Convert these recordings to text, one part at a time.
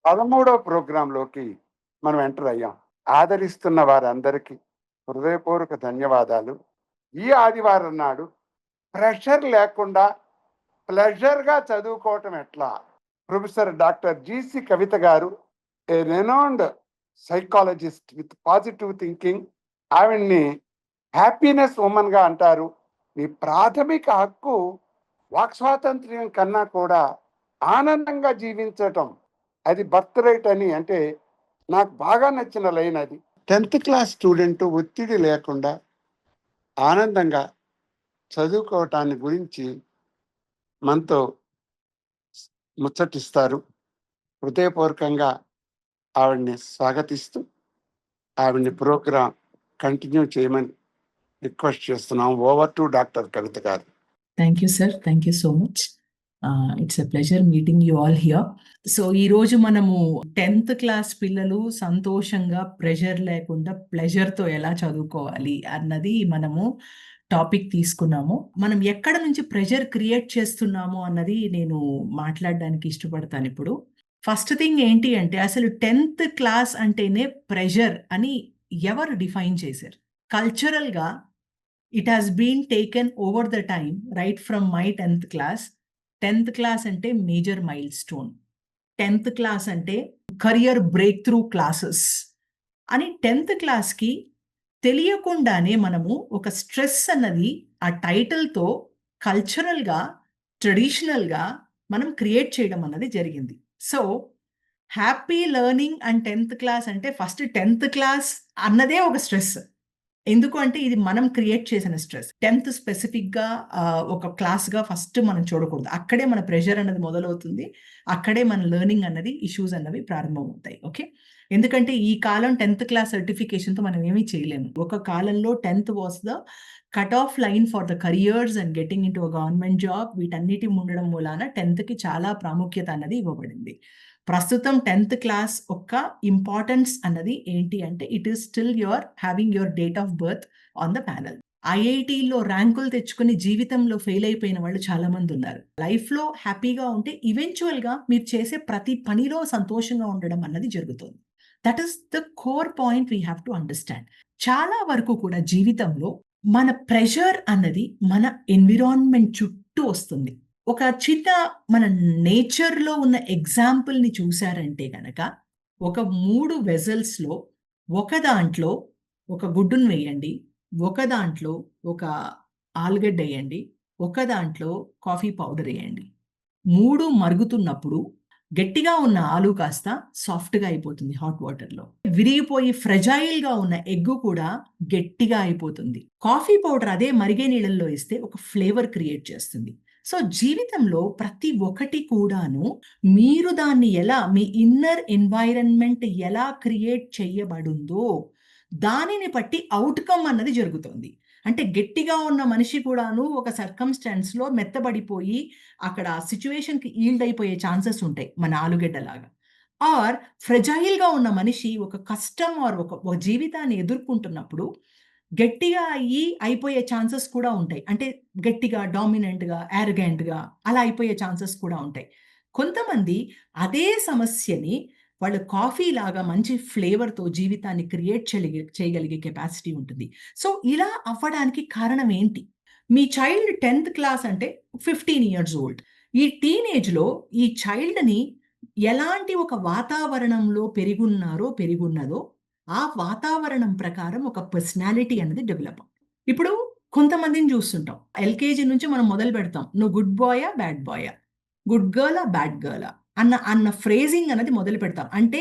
13వ ప్రోగ్రాంలోకి మనం ఎంటర్ అయ్యాం. ఆదరిస్తున్న వారందరికీ హృదయపూర్వక ధన్యవాదాలు. ఈ ఆదివారం నాడు ప్రెషర్ లేకుండా ప్లెజర్‌గా చదువుకోవటం ఎట్లా? ప్రొఫెసర్ డాక్టర్ జీసీ కవిత గారు, ఏ రెనౌన్డ్ సైకాలజిస్ట్ విత్ పాజిటివ్ థింకింగ్. ఆవిడ్ని హ్యాపీనెస్ వుమన్‌గా అంటారు. మీ ప్రాథమిక హక్కు వాక్ స్వాతంత్ర్యం కన్నా కూడా ఆనందంగా జీవించటం, అది బర్త్ రైట్ అని. అంటే నాకు బాగా నచ్చిన లైన్ అది. 10th క్లాస్ స్టూడెంట్ ఒత్తిడి లేకుండా ఆనందంగా చదువుకోవటాన్ని గురించి మనతో ముచ్చటిస్తారు. హృదయపూర్వకంగా ఆవిడ్ని స్వాగతిస్తూ ఆవిడ్ని ప్రోగ్రాం కంటిన్యూ చేయమని రిక్వెస్ట్ చేస్తున్నాం. ఓవర్ టు డాక్టర్ కవిత గారు. Thank you sir. Thank you so much. It's a pleasure meeting you all here. So ఈరోజు మనము 10th క్లాస్ పిల్లలు సంతోషంగా ప్రెషర్ లేకుండా ప్లెజర్తో ఎలా చదువుకోవాలి అన్నది మనము టాపిక్ తీసుకున్నాము. మనం ఎక్కడ నుంచి ప్రెషర్ క్రియేట్ చేస్తున్నాము అన్నది నేను మాట్లాడడానికి ఇష్టపడతాను ఇప్పుడు. ఫస్ట్ థింగ్ ఏంటి అంటే, అసలు 10th క్లాస్ అంటేనే ప్రెషర్ అని ఎవరు డిఫైన్ చేశారు? కల్చరల్‌గా it has been taken over the time right from my 10th class. 10th class అంటే major milestone. 10th class అంటే కరియర్ బ్రేక్ త్రూ క్లాసెస్ అని 10th క్లాస్‌కి తెలియకుండానే మనము ఒక స్ట్రెస్ అన్నది ఆ టైటిల్‌తో కల్చరల్‌గా, ట్రెడిషనల్‌గా మనం క్రియేట్ చేయడం అన్నది జరిగింది. So, happy learning and 10th class అంటే ఫస్ట్ 10th క్లాస్ అన్నదే ఒక స్ట్రెస్. ఎందుకు అంటే ఇది మనం క్రియేట్ చేసిన స్ట్రెస్. 10th స్పెసిఫిక్‌గా ఒక క్లాస్‌గా ఫస్ట్ మనం చూడకూడదు. అక్కడే మన ప్రెషర్ అన్నది మొదలవుతుంది. అక్కడే మన లెర్నింగ్ అన్నది ఇష్యూస్ అన్నవి ప్రారంభమవుతాయి. ఓకే. ఎందుకంటే ఈ కాలం 10th క్లాస్ సర్టిఫికేషన్‌తో మనం ఏమీ చేయలేము. ఒక కాలంలో 10th was the cut off line for the careers and getting into a government job. వీటన్నిటి ఉండడం మూలాన 10థ్‌కి చాలా ప్రాముఖ్యత అన్నది ఇవ్వబడింది. ప్రస్తుతం 10th క్లాస్ యొక్క ఇంపార్టెన్స్ అన్నది ఏంటి అంటే, it is still your having your date of birth on the panel. ఐఐటీలో ర్యాంకులు తెచ్చుకొని జీవితంలో ఫెయిల్ అయిపోయిన వాళ్ళు చాలా మంది ఉన్నారు. లైఫ్‌లో హ్యాపీగా ఉంటే ఈవెంచువల్‌గా మీరు చేసే ప్రతి పనిలో సంతోషంగా ఉండడం అన్నది జరుగుతుంది. That is the core point we have to understand. చాలా వరకు కూడా జీవితంలో మన ప్రెషర్ అన్నది మన ఎన్విరాన్మెంట్ చుట్టూ వస్తుంది. ఒక చిన్న మన నేచర్‌లో ఉన్న ఎగ్జాంపుల్‌ని చూసారంటే గనక, ఒక 3 వెసెల్స్‌లో ఒక దాంట్లో ఒక గుడ్డును వేయండి. ఒక దాంట్లో ఒక ఆలుగడ్డ ఎయండి. ఒక దాంట్లో కాఫీ పౌడర్ ఎయండి. 3 మరుగుతున్నప్పుడు గట్టిగా ఉన్న ఆలు కాస్త సాఫ్ట్‌గా అయిపోతుంది హాట్ వాటర్‌లో. విరిగిపోయి ఫ్రెజైల్‌గా ఉన్న ఎగ్ కూడా గట్టిగా అయిపోతుంది. కాఫీ పౌడర్ అదే మరిగే నీళ్ళల్లో ఏస్తే ఒక ఫ్లేవర్ క్రియేట్ చేస్తుంది. సో, జీవితంలో ప్రతి ఒక్కటి కూడాను మీరు దాన్ని ఎలా మీ ఇన్నర్ ఎన్వైరన్మెంట్ ఎలా క్రియేట్ చేయబడుందో, దానిని బట్టి ఔట్‌కమ్ అన్నది జరుగుతుంది. అంటే గట్టిగా ఉన్న మనిషి కూడాను ఒక సర్కమ్‌స్టాన్స్‌లో మెత్తబడిపోయి అక్కడ సిట్యుయేషన్‌కి ఈల్డ్ అయిపోయే ఛాన్సెస్ ఉంటాయి. మన ఆలుగడ్డలాగా. ఆర్ ఫ్రెజైల్‌గా ఉన్న మనిషి ఒక కష్టం ఆర్ ఒక జీవితాన్ని ఎదుర్కొంటున్నప్పుడు గట్టిగా అయిపోయే ఛాన్సెస్ కూడా ఉంటాయి. అంటే గట్టిగా, డామినెంట్‌గా, యారగెంట్‌గా అలా అయిపోయే ఛాన్సెస్ కూడా ఉంటాయి. కొంతమంది అదే సమస్యని వాళ్ళు కాఫీ లాగా మంచి ఫ్లేవర్‌తో జీవితాన్ని క్రియేట్ చేయగలిగే కెపాసిటీ ఉంటుంది. సో, ఇలా అవ్వడానికి కారణం ఏంటి? మీ చైల్డ్ 10th క్లాస్ అంటే 15 ఇయర్స్ ఓల్డ్. ఈ టీనేజ్‌లో ఈ చైల్డ్‌ని ఎలాంటి ఒక వాతావరణంలో పెరిగున్నదో, ఆ వాతావరణం ప్రకారం ఒక పర్సనాలిటీ అనేది డెవలప్ అవుతుంది. ఇప్పుడు కొంతమందిని చూస్తుంటాం. ఎల్‌కేజీ నుంచి మనం మొదలు పెడతాం. నువ్వు గుడ్ బాయా? బ్యాడ్ బాయా? గుడ్ గర్లా? బ్యాడ్ గర్లా? అన్న ఫ్రేజింగ్ అనేది మొదలు పెడతాం. అంటే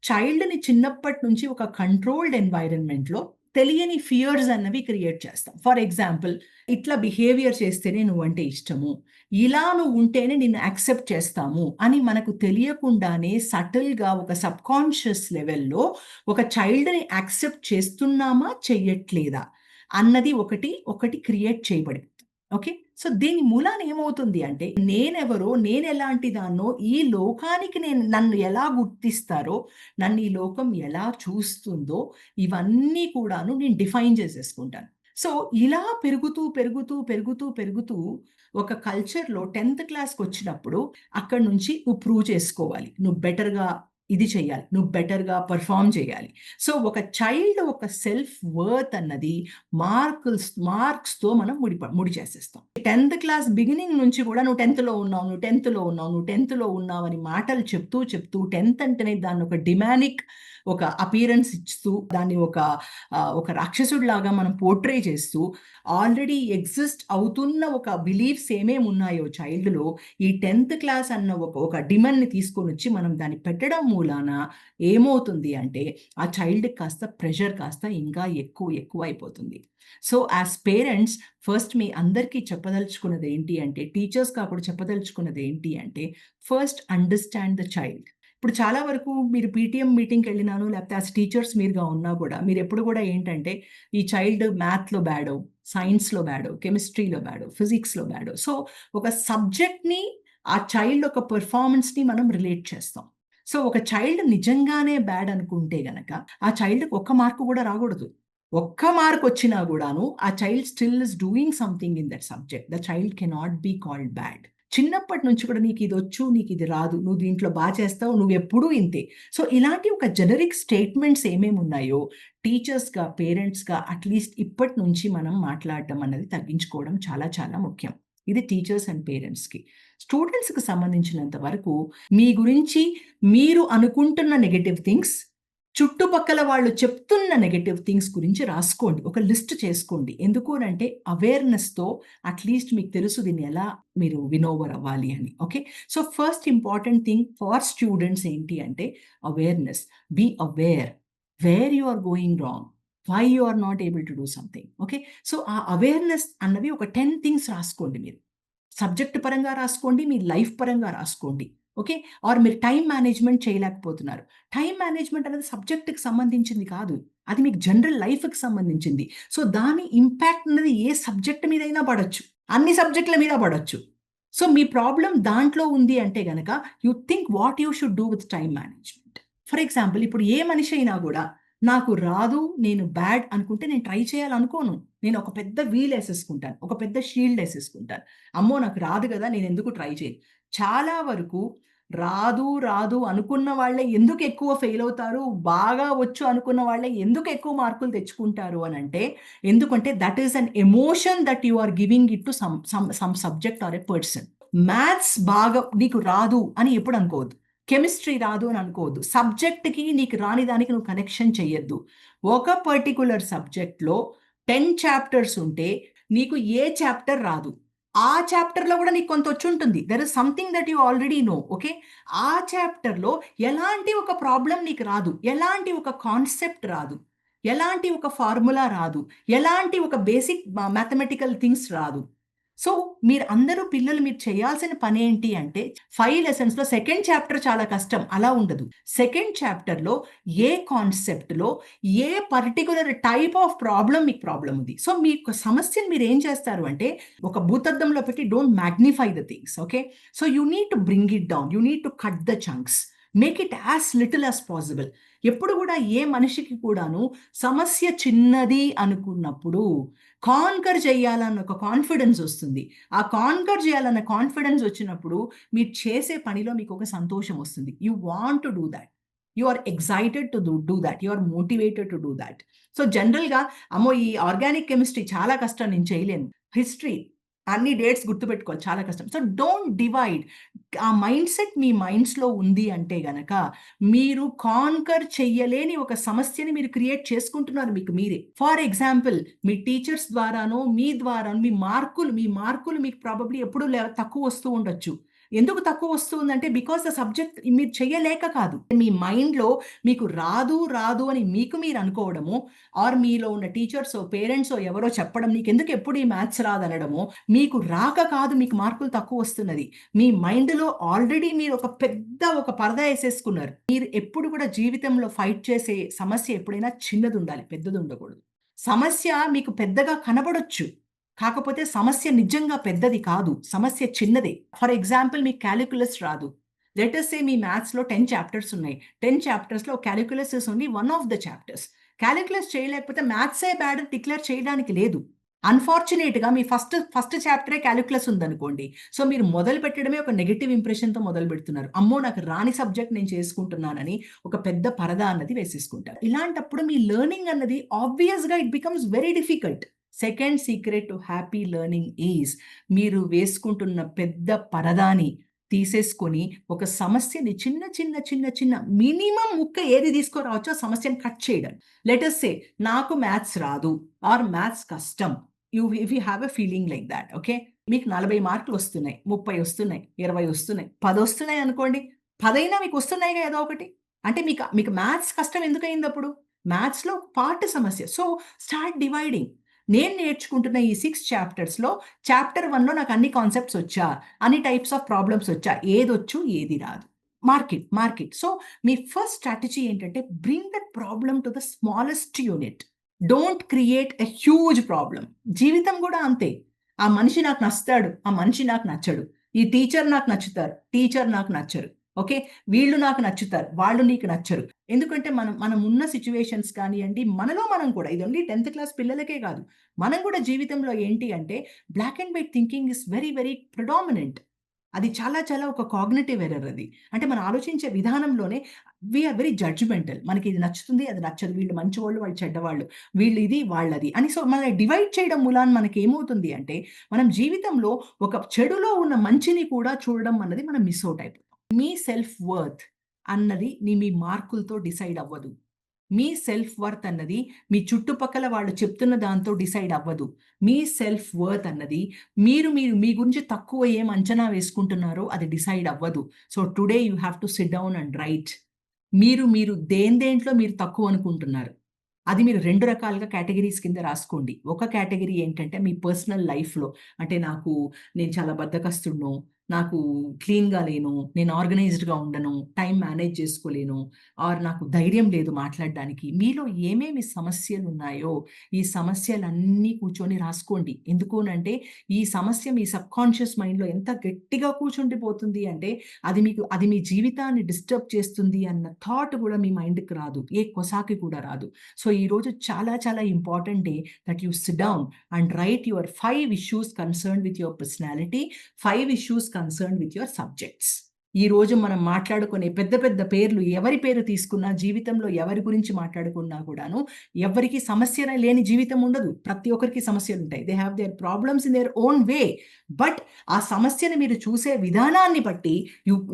చైల్డ్‌ని చిన్నప్పటి నుంచి ఒక కంట్రోల్డ్ ఎన్వైరన్మెంట్‌లో తెలియని ఫియర్స్ అన్నవి క్రియేట్ చేస్తాం. ఫర్ ఎగ్జాంపుల్, ఇట్లా బిహేవియర్ చేస్తేనే నువ్వంటే ఇష్టము. ఇలా నువ్వు ఉంటేనే నిన్ను యాక్సెప్ట్ చేస్తాము అని మనకు తెలియకుండానే సటిల్‌గా ఒక సబ్‌కాన్షియస్ లెవెల్‌లో ఒక చైల్డ్‌ని యాక్సెప్ట్ చేస్తున్నామా? చెయ్యట్లేదా? అన్నది ఒకటి క్రియేట్ చేయబడింది. ఓకే. సో, దీని మూలాన ఏమవుతుంది అంటే, నేనెవరో, నేనెలాంటి దాన్నో, ఈ లోకానికి నన్ను ఎలా గుర్తిస్తారో, నన్ను ఈ లోకం ఎలా చూస్తుందో, ఇవన్నీ కూడాను నేను డిఫైన్ చేసేసుకుంటాను. సో, ఇలా పెరుగుతూ ఒక కల్చర్‌లో 10th క్లాస్‌కొచ్చినప్పుడు అక్కడి నుంచి నువ్వు ప్రూవ్ చేసుకోవాలి. నువ్వు బెటర్‌గా ఇది చేయాలి, నువ్వు బెటర్గా పర్ఫామ్ చేయాలి. సో ఒక చైల్డ్ ఒక సెల్ఫ్ వర్త్ అన్నది మార్క్స్తో మనం ముడి చేసేస్తాం. 10th క్లాస్ బిగినింగ్ నుంచి కూడా నువ్వు 10th లో ఉన్నావు, నువ్వు 10th లో ఉన్నావు, నువ్వు 10th లో ఉన్నావు అని మాటలు చెప్తూ 10th అంటేనే దాన్ని ఒక డిమానిక్ ఒక అపీరెన్స్ ఇస్తూ దాన్ని ఒక రాక్షసుడిలాగా మనం పోర్ట్రే చేస్తూ ఆల్రెడీ ఎగ్జిస్ట్ అవుతున్న ఒక బిలీఫ్స్ ఏమేమి ఉన్నాయో చైల్డ్లో ఈ 10th క్లాస్ అన్న ఒక డిమాండ్ని తీసుకొని వచ్చి మనం దాన్ని పెట్టడం మూలాన ఏమవుతుంది అంటే ఆ చైల్డ్ కాస్త ప్రెషర్ కాస్త ఇంకా ఎక్కువ అయిపోతుంది. సో యాజ్ పేరెంట్స్ ఫస్ట్ మీ అందరికీ చెప్పదలుచుకున్నది ఏంటి అంటే, టీచర్స్ కాకుండా చెప్పదలుచుకున్నది ఏంటి అంటే, ఫస్ట్ అండర్స్టాండ్ ద చైల్డ్. ఇప్పుడు చాలా వరకు మీరు పీటీఎం మీటింగ్కి వెళ్ళినాను, లేకపోతే యాజ్ టీచర్స్ మీరుగా ఉన్నా కూడా మీరు ఎప్పుడు కూడా ఏంటంటే ఈ చైల్డ్ మ్యాథ్లో బ్యాడో, సైన్స్లో బ్యాడో, కెమిస్ట్రీలో బ్యాడో, ఫిజిక్స్లో బ్యాడో. సో ఒక సబ్జెక్ట్ని ఆ చైల్డ్ ఒక పెర్ఫార్మెన్స్ని మనం రిలేట్ చేస్తాం. సో ఒక చైల్డ్ నిజంగానే బ్యాడ్ అనుకుంటే గనక ఆ చైల్డ్కి ఒక్క మార్కు కూడా రాకూడదు. ఒక్క మార్క్ వచ్చినా కూడాను ఆ child still is doing something in that subject. The child cannot be called bad. చిన్నప్పటి నుంచి కూడా నీకు ఇది వచ్చు, నీకు ఇది రాదు, నువ్వు దీంట్లో బాగా చేస్తావు, నువ్వు ఎప్పుడూ ఇంతే. సో ఇలాంటి ఒక జనరిక్ స్టేట్మెంట్స్ ఏమేమి ఉన్నాయో టీచర్స్గా, పేరెంట్స్గా అట్లీస్ట్ ఇప్పటి నుంచి మనం మాట్లాడడం అన్నది తగ్గించుకోవడం చాలా చాలా ముఖ్యం. ఇది టీచర్స్ అండ్ పేరెంట్స్కి. స్టూడెంట్స్కి సంబంధించినంత వరకు మీ గురించి మీరు అనుకుంటున్న నెగటివ్ థింగ్స్, చుట్టుపక్కల వాళ్ళు చెప్తున్న నెగటివ్ థింగ్స్ గురించి రాసుకోండి, ఒక లిస్ట్ చేసుకోండి. ఎందుకు అంటే అవేర్నెస్తో అట్లీస్ట్ మీకు తెలుసు దీన్ని ఎలా మీరు వినోవర్ అవ్వాలి అని. Okay, so first important thing for students ఏంటి అంటే awareness. Be aware where you are going wrong, why you are not able to do something. Okay, so ఆ అవేర్నెస్ అన్నవి ఒక 10 థింగ్స్ రాసుకోండి. మీరు సబ్జెక్ట్ పరంగా రాసుకోండి, మీ లైఫ్ పరంగా రాసుకోండి. ఓకే, ఆర్ మీరు టైం మేనేజ్మెంట్ చేయలేకపోతున్నారు. టైం మేనేజ్మెంట్ అనేది సబ్జెక్ట్కి సంబంధించింది కాదు, అది మీకు జనరల్ లైఫ్కి సంబంధించింది. సో దాని ఇంపాక్ట్ అనేది ఏ సబ్జెక్ట్ మీదైనా పడొచ్చు, అన్ని సబ్జెక్టుల మీద పడొచ్చు. సో మీ ప్రాబ్లం దాంట్లో ఉంది అంటే గనక you think what you should do with time management. For example ఇప్పుడు ఏ మనిషి అయినా కూడా నాకు రాదు, నేను బ్యాడ్ అనుకుంటే నేను ట్రై చేయాలనుకోను. నేను ఒక పెద్ద వీల్ వేసేసుకుంటాను, ఒక పెద్ద షీల్డ్ వేసేసుకుంటాను. అమ్మో నాకు రాదు కదా, నేను ఎందుకు ట్రై చేయను. చాలా వరకు రాదు అనుకున్న వాళ్ళే ఎందుకు ఎక్కువ ఫెయిల్ అవుతారు, బాగా వచ్చు అనుకున్న వాళ్ళే ఎందుకు ఎక్కువ మార్కులు తెచ్చుకుంటారు అని అంటే, ఎందుకంటే that is an emotion that you are giving it to some subject or a person. Maths బాగా నీకు రాదు అని ఎప్పుడు అనుకోవద్దు, కెమిస్ట్రీ రాదు అని అనుకోవద్దు. సబ్జెక్ట్కి నీకు రాని దానికి నువ్వు కనెక్షన్ చెయ్యొద్దు. ఒక పర్టికులర్ సబ్జెక్ట్లో 10 చాప్టర్స్ ఉంటే నీకు ఏ చాప్టర్ రాదు, ఆ చాప్టర్లో కూడా నీకు కొంత వచ్చి ఉంటుంది. There is something that you already know. Okay, ఆ చాప్టర్లో ఎలాంటి ఒక ప్రాబ్లం నీకు రాదు, ఎలాంటి ఒక కాన్సెప్ట్ రాదు, ఎలాంటి ఒక ఫార్ములా రాదు, ఎలాంటి ఒక బేసిక్ మ్యాథమెటికల్ థింగ్స్ రాదు. సో మీరు అందరూ పిల్లలు మీరు చేయాల్సిన పని ఏంటి అంటే 5 లెసన్స్లో సెకండ్ చాప్టర్ చాలా కష్టం అలా ఉండదు. సెకండ్ చాప్టర్లో ఏ కాన్సెప్ట్లో ఏ పర్టికులర్ టైప్ ఆఫ్ ప్రాబ్లం మీకు ప్రాబ్లం ఉంది. సో మీ సమస్యను మీరు ఏం చేస్తారు అంటే ఒక భూతద్దంలో పెట్టి don't magnify the things. Okay, so you need to bring it down, you need to cut the chunks, make it as little as possible. ఎప్పుడు కూడా ఏ మనిషికి కూడాను సమస్య చిన్నది అనుకున్నప్పుడు కాన్కర్ చేయాలన్న ఒక కాన్ఫిడెన్స్ వస్తుంది. ఆ కాన్కర్ చేయాలన్న కాన్ఫిడెన్స్ వచ్చినప్పుడు మీరు చేసే పనిలో మీకు ఒక సంతోషం వస్తుంది. You want to do that, you are excited to do that, you are motivated to do that. So జనరల్గా అమ్మో ఈ ఆర్గానిక్ కెమిస్ట్రీ చాలా కష్టం, నేను చేయలేను, హిస్టరీ అన్ని డేట్స్ గుర్తుపెట్టుకోవాలి చాలా కష్టం. So don't divide. ఆ మైండ్ సెట్ మీ మైండ్స్లో ఉంది అంటే గనక మీరు కాన్కర్ చెయ్యలేని ఒక సమస్యని మీరు క్రియేట్ చేసుకుంటున్నారు మీకు మీరే. ఫర్ ఎగ్జాంపుల్ మీ టీచర్స్ ద్వారానో మీ ద్వారా మీ మార్కులు మీకు ప్రాబబ్లీ ఎప్పుడు తక్కువ వస్తూ ఉండొచ్చు. ఎందుకు తక్కువ వస్తుందంటే బికాస్ ద సబ్జెక్ట్ మీరు చేయలేక కాదు, మీ మైండ్లో మీకు రాదు అని మీకు మీరు అనుకోవడము, ఆర్ మీలో ఉన్న టీచర్స్ పేరెంట్స్ ఎవరో చెప్పడం నీకు ఎందుకు ఎప్పుడు ఈ మ్యాథ్స్ రాదనడము, మీకు రాక కాదు మీకు మార్కులు తక్కువ వస్తున్నది. మీ మైండ్లో ఆల్రెడీ మీరు ఒక పరదా వేసేసుకున్నారు. మీరు ఎప్పుడు కూడా జీవితంలో ఫైట్ చేసే సమస్య ఎప్పుడైనా చిన్నది ఉండాలి, పెద్దది ఉండకూడదు. సమస్య మీకు పెద్దగా కనబడొచ్చు, కాకపోతే సమస్య నిజంగా పెద్దది కాదు, సమస్య చిన్నదే. ఫర్ ఎగ్జాంపుల్ మీకు క్యాలిక్యులస్ రాదు, లెట్ us సే మీ మ్యాథ్స్లో 10 చాప్టర్స్ ఉన్నాయి, 10 చాప్టర్స్లో calculus is only one of the chapters. Calculus చేయలేకపోతే మ్యాథ్సే బ్యాడ్ డిక్లేర్ చేయడానికి లేదు. అన్ఫార్చునేట్‌గా మీ ఫస్ట్ చాప్టరే కాలిక్యులస్ ఉందనుకోండి. సో, మీరు మొదలు పెట్టడమే ఒక నెగెటివ్ ఇంప్రెషన్‌తో మొదలుపెడుతున్నారు. అమ్మో! నాకు రాని సబ్జెక్ట్ నేను చేసుకుంటున్నానని ఒక పెద్ద పరదా అన్నది వేసేసుకుంటారు. ఇలాంటప్పుడు మీ లెర్నింగ్ అన్నది ఆబ్వియస్‌గా it becomes very difficult. Second secret to happy learning is మీరు వేసుకుంటున్న పెద్ద పరదాని తీసేసుకొని ఒక సమస్యని చిన్న, చిన్న, చిన్న, చిన్న మినిమమ్ ముక్క ఏది తీసుకురావచ్చో ఆ సమస్యని కట్ చేయడం. లెట్ అస్ సే నాకు మ్యాథ్స్ రాదు ఆర్ మ్యాథ్స్ కష్టం. If you have a feeling like thought, okay. మీకు 40 మార్కులు వస్తున్నాయి, 30 వస్తున్నాయి, 20 వస్తున్నాయి, 10 వస్తున్నాయి అనుకోండి. 10 అయినా మీకు వస్తున్నాయిగా ఏదో ఒకటి. అంటే మీకు మీకు మ్యాథ్స్ కష్టం ఎందుకయిందప్పుడు? మ్యాథ్స్‌లో పార్ట్ సమస్య. So, start dividing. నేను నేర్చుకుంటున్న ఈ 6 చాప్టర్స్‌లో చాప్టర్ 1లో నాకు అన్ని కాన్సెప్ట్స్ వచ్చా? అన్ని టైప్స్ ఆఫ్ ప్రాబ్లమ్స్ వచ్చా? ఏదొచ్చు, ఏది రాదు? Mark it. సో, మీ ఫస్ట్ స్ట్రాటజీ ఏంటంటే bring that problem to the smallest unit. Don't create a huge problem. జీవితం గూడా అంతే. ఆ మనిషి నాకు నచ్చుతాడు. ఆ మనిషి నాకు నచ్చడు. ఈ టీచర్ నాకు నచ్చుతారు. టీచర్ నాకు నచ్చరు. ఓకే. వీళ్ళు నాకు నచ్చుతారు. వాళ్ళు నీకు నచ్చరు. ఎందుకంటే మనం ఉన్న సిట్యుయేషన్స్ కానియండి, మనలో మనం కూడా ఇది ఓన్లీ 10థ్ క్లాస్ పిల్లలకే కాదు. మనం కూడా జీవితంలో ఏంటి అంటే black and white thinking is very very predominant. అది చాలా చాలా ఒక కాగ్నిటివ్ ఎర్రర్ అది. అంటే మనం ఆలోచించే విధానంలోనే వి ఆర్ వెరీ జడ్జ్‌మెంటల్. మనకి ఇది నచ్చుతుంది, అది నచ్చదు. వీళ్ళు మంచివాళ్ళు, వాళ్ళు చెడ్డవాళ్ళు. వీళ్ళు ఇది, వాళ్ళది అని. సో, మనల్ని డివైడ్ చేయడం మూలాన మనకేమవుతుంది అంటే, మనం జీవితంలో ఒక చెడులో ఉన్న మంచిని కూడా చూడడం అన్నది మనం మిస్ ఔట్ అయిపోతాం. మీ సెల్ఫ్ వర్త్ అన్నది మీ మార్కులతో డిసైడ్ అవ్వదు. మీ సెల్ఫ్ వర్త్ అన్నది మీ చుట్టుపక్కల వాళ్ళు చెప్తున్న దాంతో డిసైడ్ అవ్వదు. మీ సెల్ఫ్ వర్త్ అన్నది మీరు మీ గురించి తక్కువ ఏం అంచనా వేసుకుంటున్నారో అది డిసైడ్ అవ్వదు. So, today you have to SIT down and right. మీరు దేంట్లో మీరు తక్కువ అనుకుంటున్నారు. అది మీరు 2 రకాలుగా కేటగరీస్ కింద రాసుకోండి. ఒక కేటగరీ ఏంటంటే మీ పర్సనల్ లైఫ్‌లో అంటే నేను చాలా బద్ధకస్తుడినో, నాకు క్లీన్‌గా లేను, నేను ఆర్గనైజ్డ్‌గా ఉండను, టైమ్ మేనేజ్ చేసుకోలేను, ఆర్ నాకు ధైర్యం లేదు మాట్లాడడానికి. మీలో ఏమేమి సమస్యలున్నాయో ఈ సమస్యలన్నీ కూర్చొని రాసుకోండి. ఎందుకునంటే ఈ సమస్య మీ సబ్‌కాన్షియస్ మైండ్‌లో ఎంత గట్టిగా కూర్చుండిపోతుంది అంటే అది మీ జీవితాన్ని డిస్టర్బ్ చేస్తుంది అన్న థాట్ గూడా మీ మైండ్‌కి రాదు. ఏ కొసాకి కూడా రాదు. సో, ఈరోజు చాలా చాలా important day that you SIT down and right your 5 issues concerned with your personality, 5 issues concerned with your subjects. ఈరోజు మనం మాట్లాడుకునే పెద్ద పెద్ద పేర్లు ఎవరి పేరు తీసుకున్నా, జీవితంలో ఎవరి గురించి మాట్లాడుకున్నా కూడాను, ఎవ్వరికీ సమస్య లేని జీవితం ఉండదు. ప్రతి ఒక్కరికి సమస్యలుంటాయి. They have their problems in their own way. But ఆ సమస్యని మీరు చూసే విధానాన్ని బట్టి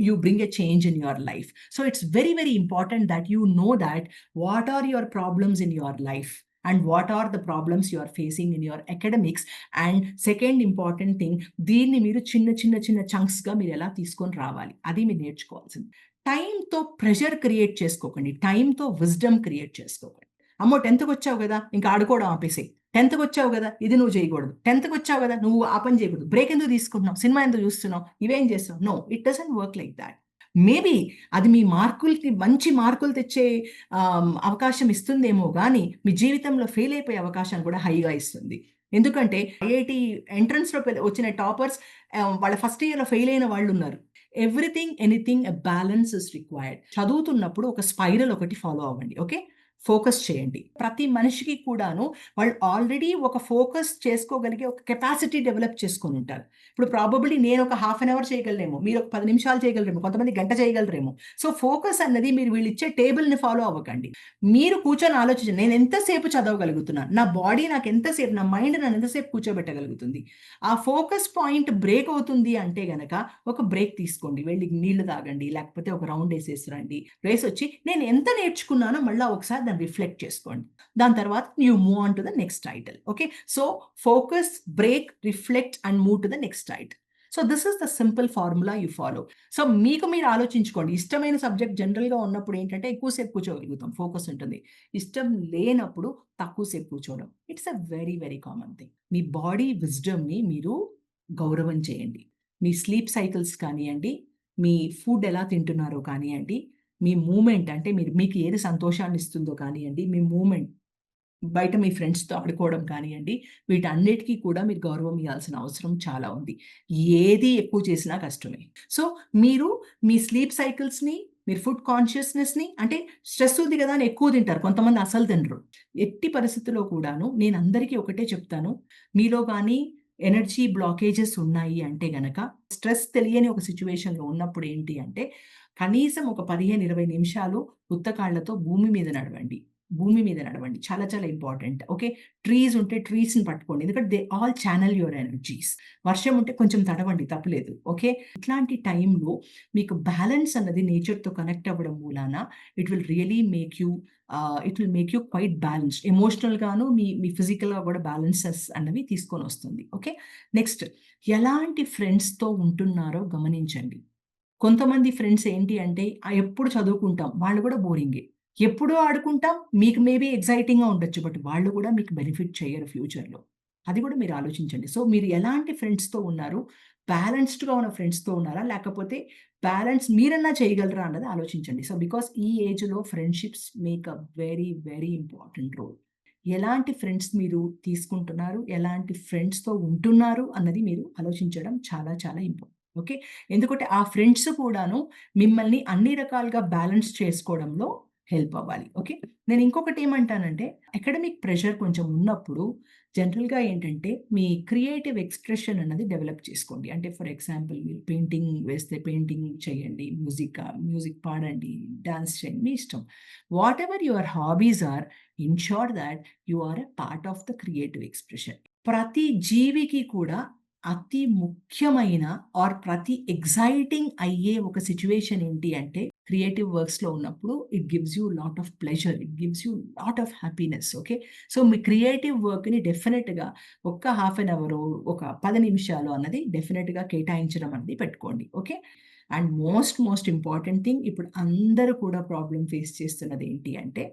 you bring a change in your life. So, it's very very important that you know that what are your problems in your life and what are the problems you are facing in your academics. And second important thing, దీన్ని మీరు చిన్న చిన్న చిన్న చంక్స్‌గా మీరెలా తీసుకొని రావాలి. అది మీరు నేర్చుకోవాల్సింది. టైమ్‌తో ప్రెషర్ క్రియేట్ చేసుకోకండి. టైమ్‌తో విజ్డమ్ క్రియేట్ చేసుకోకండి. అమ్మో! 10థ్‌కొచ్చావు గదా! ఇంక ఆడుకోవడం ఆపేసేయి. 10థ్‌కొచ్చావు గదా! ఇది నువ్వు చేయకూడదు. 10థ్‌కొచ్చావు గదా! నువ్వు ఆ పని చేయకూడదు. బ్రేక్ ఎందుకు తీసుకుంటున్నావు? సినిమా ఎందుకు చూస్తున్నావు? ఇవేం చేస్తున్నావు? No, it doesn't work like that. Maybe అది మీ మార్కులకి మంచి మార్కులు తెచ్చే అవకాశం ఇస్తుందేమో గానీ, మీ జీవితంలో ఫెయిల్ అయిపోయే అవకాశం కూడా హైగా ఇస్తుంది. ఎందుకంటే ఐఐటీ ఎంట్రన్స్‌లో వచ్చిన టాపర్స్ వాళ్ళ ఫస్ట్ ఇయర్‌లో ఫెయిల్ అయిన వాళ్ళున్నారు. Everything, anything a balance is required. చదువుతున్నప్పుడు ఒక స్పైరల్ ఒకటి ఫాలో అవ్వండి. ఓకే. ఫోకస్ చేయండి. ప్రతి మనిషికి కూడాను వాళ్ళు ఆల్రెడీ ఒక ఫోకస్ చేసుకోగలిగే ఒక కెపాసిటీ డెవలప్ చేసుకొనుంటారు. ఇప్పుడు ప్రాబబిలీ నేనొక హాఫ్ అన్ అవర్ చేయగలనేమో, మీరొక 10 నిమిషాలు చేయగలరేమో, కొంతమంది గంట చేయగలరేమో. సో, ఫోకస్ అన్నది మీరు వీళ్ళిచ్చే టేబుల్‌ని ఫాలో అవ్వకండి. మీరు కూర్చొని ఆలోచించండి. నేను ఎంతసేపు చదవగలుగుతున్నాను? నా బాడీ నాకెంతసేపు, నా మైండ్ నన్నెంతసేపు కూర్చోబెట్టగలుగుతుంది? ఆ ఫోకస్ పాయింట్ బ్రేక్ అవుతుంది అంటే గనక ఒక బ్రేక్ తీసుకోండి. వెళ్లి నీళ్లు తాగండి. లేకపోతే ఒక రౌండ్ ఏసేసి రండి. రేసొచ్చి నేను ఎంత నేర్చుకున్నానో మళ్ళా ఒకసారి దాన్ని రిఫ్లెక్ట్ చేసుకోండి. దాని తర్వాత you move on to the next title. Okay. So, focus, break, reflect and move to the next title. So, this is the simple formula you follow. So, మీకు మీరు ఆలోచించుకోండి. ఇష్టమైన సబ్జెక్ట్ జనరల్‌గా ఉన్నప్పుడు ఏంటంటే ఎక్కువ సేపు కూర్చోగలుగుతాం. ఫోకస్ ఉంటుంది. ఇష్టం లేనప్పుడు తక్కువ సేపు కూర్చోవడం. It's a very very common thing. మీ బాడీ విజ్డమ్‌ని మీరు గౌరవం చేయండి. మీ స్లీప్ సైకిల్స్ కానియండి, మీ ఫుడ్ ఎలా తింటున్నారో కానియండి, మీ మూవ్‌మెంట్ అంటే మీకు ఏది సంతోషాన్నిస్తుందో కానియండి, మీ మూవ్‌మెంట్ బయట మీ ఫ్రెండ్స్‌తో ఆడుకోవడం కానియండి, వీటన్నిటికి కూడా మీరు గౌరవం ఇయ్యాల్సిన అవసరం చాలా ఉంది. ఏది ఎక్కువ చేసినా కష్టమే. సో, మీరు మీ స్లీప్ సైకిల్స్‌ని మీరు ఫుడ్ కాన్షియస్‌నెస్‌ని అంటే స్ట్రెస్ ఉంది గదా! అని ఎక్కువ తింటారు. కొంతమంది అసలు తినరు. ఎట్టి పరిస్థితిలో కూడాను నేను అందరికీ ఒకటే చెప్తాను. మీలో గాని ఎనర్జీ బ్లాకేజెస్ ఉన్నాయి అంటే గనక, స్ట్రెస్ తెలియని ఒక సిట్యుయేషన్‌లో ఉన్నప్పుడు ఏంటి అంటే, కనీసం ఒక 15, 20 నిమిషాలు ఉత్త కాళ్ళతో భూమి మీద నడవండి. భూమి మీద నడవండి. చాలా చాలా ఇంపార్టెంట్. ఓకే. ట్రీస్ ఉంటే ట్రీస్‌ని పట్టుకోండి. ఎందుకంటే they all channel your energies. వర్షం ఉంటే కొంచెం తడవండి తప్పులేదు. ఓకే. ఇట్లాంటి టైంలో మీకు బ్యాలెన్స్ అన్నది నేచర్‌తో కనెక్ట్ అవ్వడం మూలాన it will really it will make you quite balanced. ఎమోషనల్‌గాను మీ ఫిజికల్‌గా కూడా బ్యాలెన్సెస్ అన్నవి తీసుకొనొస్తుంది. ఓకే. నెక్స్ట్ ఎలాంటి ఫ్రెండ్స్‌తో ఉంటున్నారో గమనించండి. కొంతమంది ఫ్రెండ్స్ ఏంటి అంటే ఎప్పుడు చదువుకుంటాం. వాళ్ళు కూడా బోరింగే. ఎప్పుడూ ఆడుకుంటాం. మీకు మేబీ ఎక్సైటింగ్‌గా ఉండొచ్చు. బట్ వాళ్ళు కూడా మీకు బెనిఫిట్ చెయ్యరు ఫ్యూచర్‌లో. అది కూడా మీరు ఆలోచించండి. సో, మీరు ఎలాంటి ఫ్రెండ్స్‌తో ఉన్నారు? బ్యాలెన్స్డ్‌గా ఉన్న ఫ్రెండ్స్‌తో ఉన్నారా? లేకపోతే బ్యాలెన్స్ మీరన్నా చేయగలరా అన్నది ఆలోచించండి. సో, బికాజ్ ఈ ఏజ్‌లో friendships make a very, very important role. ఎలాంటి ఫ్రెండ్స్ మీరు తీసుకుంటున్నారు? ఎలాంటి ఫ్రెండ్స్‌తో ఉంటున్నారు? అన్నది మీరు ఆలోచించడం చాలా చాలా ఇంపార్టెంట్. ఓకే. ఎందుకంటే ఆ ఫ్రెండ్స్ కూడాను మిమ్మల్ని అన్ని రకాలుగా బ్యాలెన్స్ చేసుకోవడంలో హెల్ప్ అవ్వాలి. ఓకే. నేను ఇంకొకటి ఏమంటానంటే అకాడమిక్ ప్రెషర్ కొంచెం ఉన్నప్పుడు జనరల్‌గా ఏంటంటే మీ క్రియేటివ్ ఎక్స్‌ప్రెషన్ అన్నది డెవలప్ చేసుకోండి. అంటే ఫర్ ఎగ్జాంపుల్ మీరు పెయింటింగ్ వేస్తే పెయింటింగ్ చేయండి. మ్యూజిక్ పాడండి. డాన్స్ చేయండి. మీ ఇష్టం. Whatever your hobbies are ensure that you are a part of the creative expression. ప్రతి జీవికి కూడా అతి ముఖ్యమైన ప్రతి ఎక్సైటింగ్ అయ్యే ఒక సిట్యుయేషన్ ఏంటి అంటే క్రియేటివ్ వర్క్స్‌లో ఉన్నప్పుడు it gives you lot of pleasure. It gives you lot of happiness. Okay. So, me creative వర్క్‌ని డెఫినిట్‌గా ఒక్క హాఫ్ ఎన్ అవరో, ఒక 10 నిమిషాలు అన్నది డెఫినిట్‌గా కేటాయించడం అనేది పెట్టుకోండి. Okay. And most important thing ఇప్పుడు అందరూ కూడా ప్రాబ్లమ్ ఫేస్ చేస్తున్నది ఏంటి అంటే